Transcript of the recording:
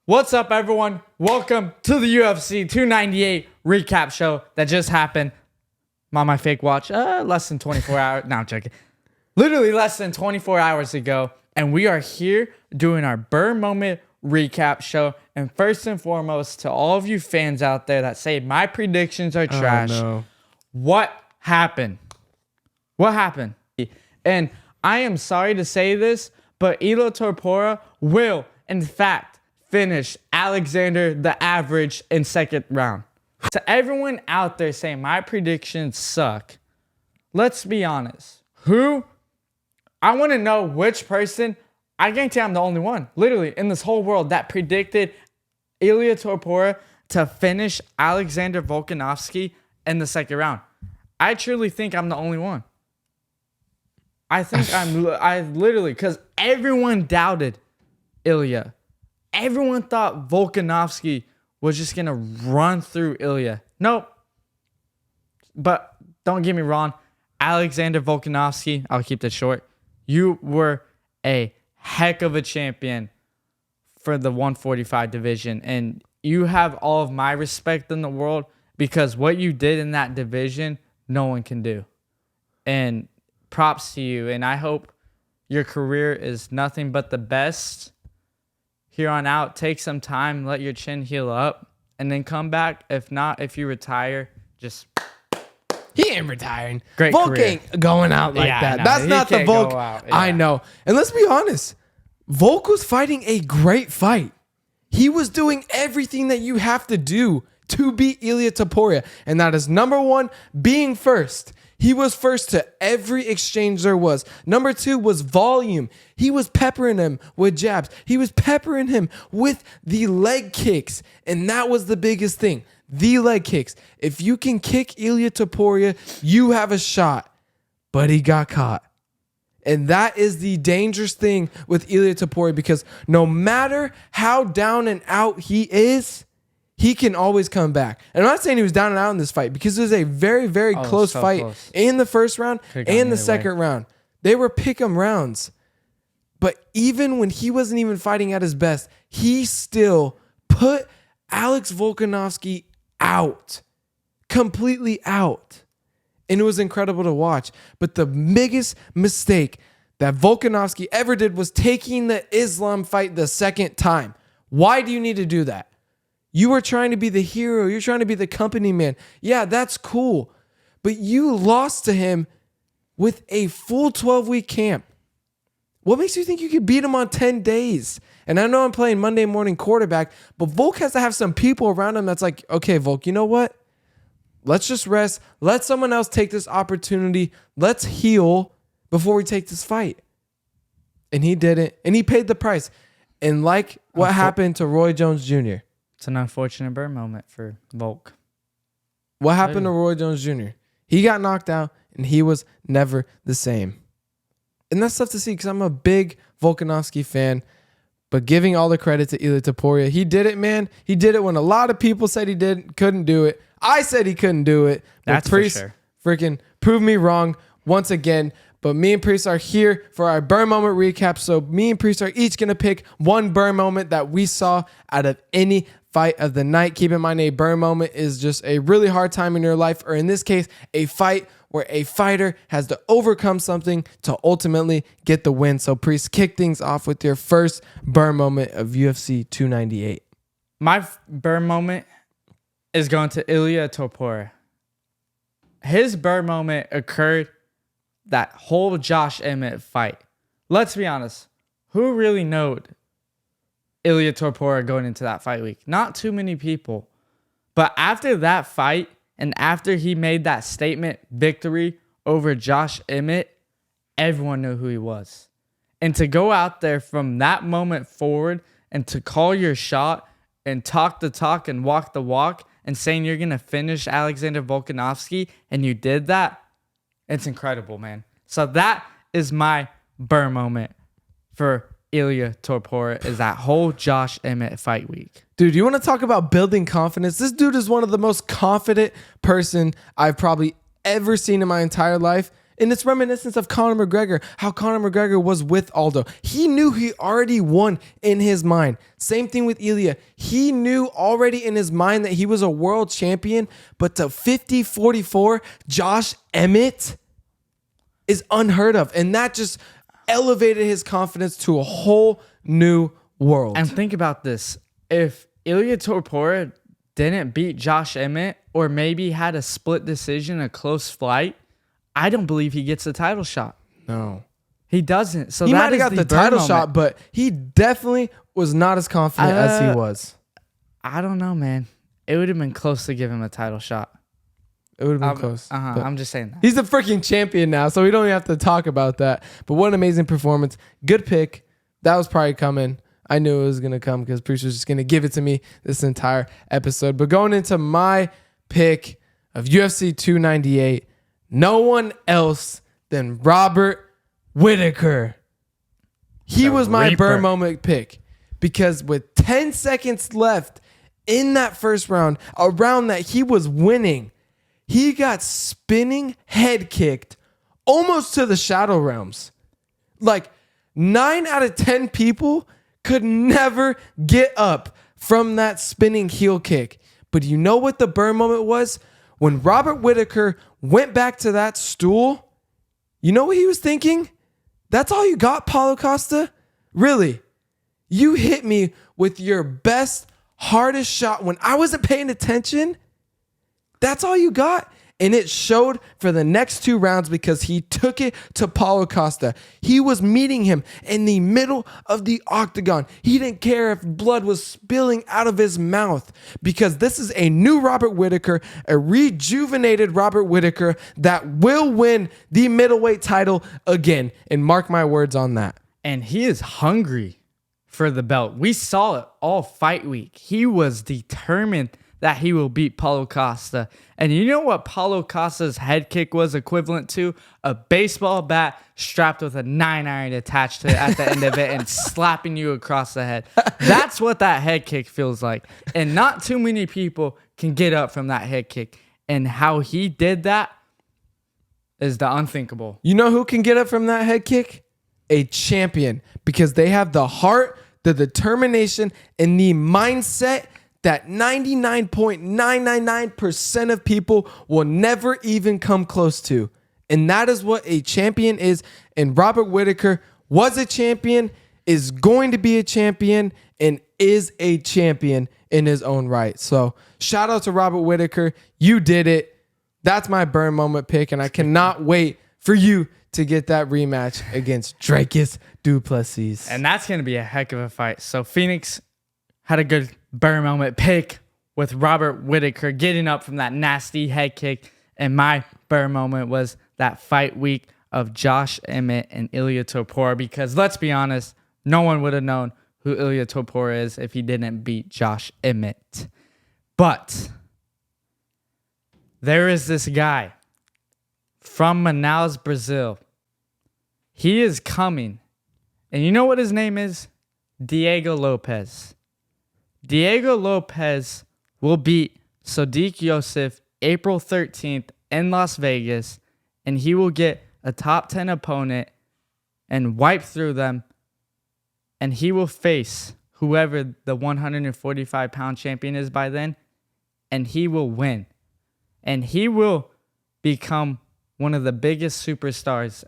What's up, everyone? Welcome to the UFC 298 recap show that just happened on my fake watch. Less than 24 hours. No, I'm joking. Literally less than 24 hours ago. And we are here doing our Burr Moment recap show. And first and foremost, to all of you fans out there that say my predictions are trash, what happened? What happened? And I am sorry to say this, but Ilia Topuria will, in fact, finish Alexander the Average in second round. To everyone out there saying my predictions suck, let's be honest. I want to know which person. I guarantee I'm the only one, literally, in this whole world that predicted Ilia Topuria to finish Alexander Volkanovski in the second round. I truly think I'm the only one. I think I literally, because everyone doubted Ilia. Everyone thought Volkanovski was just going to run through Ilia. Nope. But don't get me wrong. Alexander Volkanovski, I'll keep this short. You were a heck of a champion for the 145 division. And you have all of my respect in the world because what you did in that division, no one can do. And props to you. And I hope your career is nothing but the best. Here on out, take some time, let your chin heal up, and then come back. If not, if you retire, just... He ain't retiring. Great Volk career. ain't going out like that. No, That's not the Volk. Yeah. I know. And let's be honest. Volk was fighting a great fight. He was doing everything that you have to do to beat Ilia Topuria. And that is number one, being first. He was first to every exchange there was. Number two was volume. He was peppering him with jabs. He was peppering him with the leg kicks. And that was the biggest thing. The leg kicks. If you can kick Ilia Topuria, you have a shot. But he got caught. And that is the dangerous thing with Ilia Topuria because no matter how down and out he is, he can always come back. And I'm not saying he was down and out in this fight because it was a very, very close fight in the first round and the second round. They were pick'em rounds. But even when he wasn't even fighting at his best, he still put Alex Volkanovski out. Completely out. And it was incredible to watch. But the biggest mistake that Volkanovski ever did was taking the Islam fight the second time. Why do you need to do that? You were trying to be the hero. You're trying to be the company man. Yeah, that's cool. But you lost to him with a full 12-week camp. What makes you think you could beat him on 10 days? And I know I'm playing Monday morning quarterback, but Volk has to have some people around him that's like, okay, Volk, you know what? Let's just rest. Let someone else take this opportunity. Let's heal before we take this fight. And he didn't. And he paid the price. And like what happened to Roy Jones Jr., it's an unfortunate burn moment for Volk. What happened to Roy Jones Jr.? He got knocked out, and he was never the same. And that's tough to see because I'm a big Volkanovski fan. But giving all the credit to Ilia Topuria, he did it, man. He did it when a lot of people said he couldn't do it. I said he couldn't do it. That's for sure. Freaking proved me wrong once again. But me and Priest are here for our burn moment recap. So me and Priest are each going to pick one burn moment that we saw out of any fight of the night. Keep in mind, a burn moment is just a really hard time in your life, or in this case, a fight where a fighter has to overcome something to ultimately get the win. So Priest, kick things off with your first burn moment of UFC 298. My burn moment is going to Ilia Topuria. His burn moment occurred that whole Josh Emmett fight. Let's be honest. Who really knowed Ilia Topuria going into that fight week? Not too many people. But after that fight, and after he made that statement victory over Josh Emmett, everyone knew who he was. And to go out there from that moment forward and to call your shot and talk the talk and walk the walk and saying you're going to finish Alexander Volkanovski, and you did that, it's incredible, man. So that is my burn moment for Ilia Topuria, is that whole Josh Emmett fight week. Dude, you want to talk about building confidence? This dude is one of the most confident person I've probably ever seen in my entire life. And it's reminiscent of Conor McGregor, how Conor McGregor was with Aldo. He knew he already won in his mind. Same thing with Ilia. He knew already in his mind that he was a world champion, but to 50-44, Josh Emmett is unheard of. And that just elevated his confidence to a whole new world. And think about this. If Ilia Topuria didn't beat Josh Emmett, or maybe had a split decision, a close fight, I don't believe he gets a title shot. No. He doesn't. So He that might have is got the burn title moment. shot, but he definitely was not as confident as he was. I don't know, man. It would have been close to give him a title shot. It would have been close. but I'm just saying that. He's the freaking champion now, so we don't even have to talk about that. But what an amazing performance. Good pick. That was probably coming. I knew it was going to come because Bruce was just going to give it to me this entire episode. But going into my pick of UFC 298, no one else than Robert Whittaker. He was my burn moment pick because with 10 seconds left in that first round, a round that he was winning, he got spinning head kicked almost to the shadow realms. Like 9 out of 10 people could never get up from that spinning heel kick. But you know what the burn moment was? When Robert Whittaker went back to that stool, you know what he was thinking? That's all you got, Paulo Costa? Really? You hit me with your best, hardest shot when I wasn't paying attention? That's all you got? And it showed for the next 2 rounds because he took it to Paulo Costa. He was meeting him in the middle of the octagon. He didn't care if blood was spilling out of his mouth because this is a new Robert Whittaker, a rejuvenated Robert Whittaker that will win the middleweight title again. And mark my words on that. And he is hungry for the belt. We saw it all fight week. He was determined that he will beat Paulo Costa. And you know what Paulo Costa's head kick was equivalent to? A baseball bat strapped with a 9-iron attached to it at the end of it and slapping you across the head. That's what that head kick feels like. And not too many people can get up from that head kick. And how he did that is the unthinkable. You know who can get up from that head kick? A champion. Because they have the heart, the determination, and the mindset that 99.999% of people will never even come close to. And that is what a champion is. And Robert Whittaker was a champion, is going to be a champion, and is a champion in his own right. So shout out to Robert Whittaker. You did it. That's my burn moment pick. And I cannot wait for you to get that rematch against Dricus Du Plessis. And that's going to be a heck of a fight. So Phoenix had a good burn moment pick with Robert Whittaker getting up from that nasty head kick. And my burn moment was that fight week of Josh Emmett and Ilia Topuria. Because let's be honest, no one would have known who Ilia Topuria is if he didn't beat Josh Emmett. But there is this guy from Manaus, Brazil. He is coming. And you know what his name is? Diego Lopes. Diego Lopes will beat Sodiq Yosef April 13th in Las Vegas, and he will get a top 10 opponent and wipe through them, and he will face whoever the 145-pound champion is by then, and he will win. And he will become one of the biggest superstars.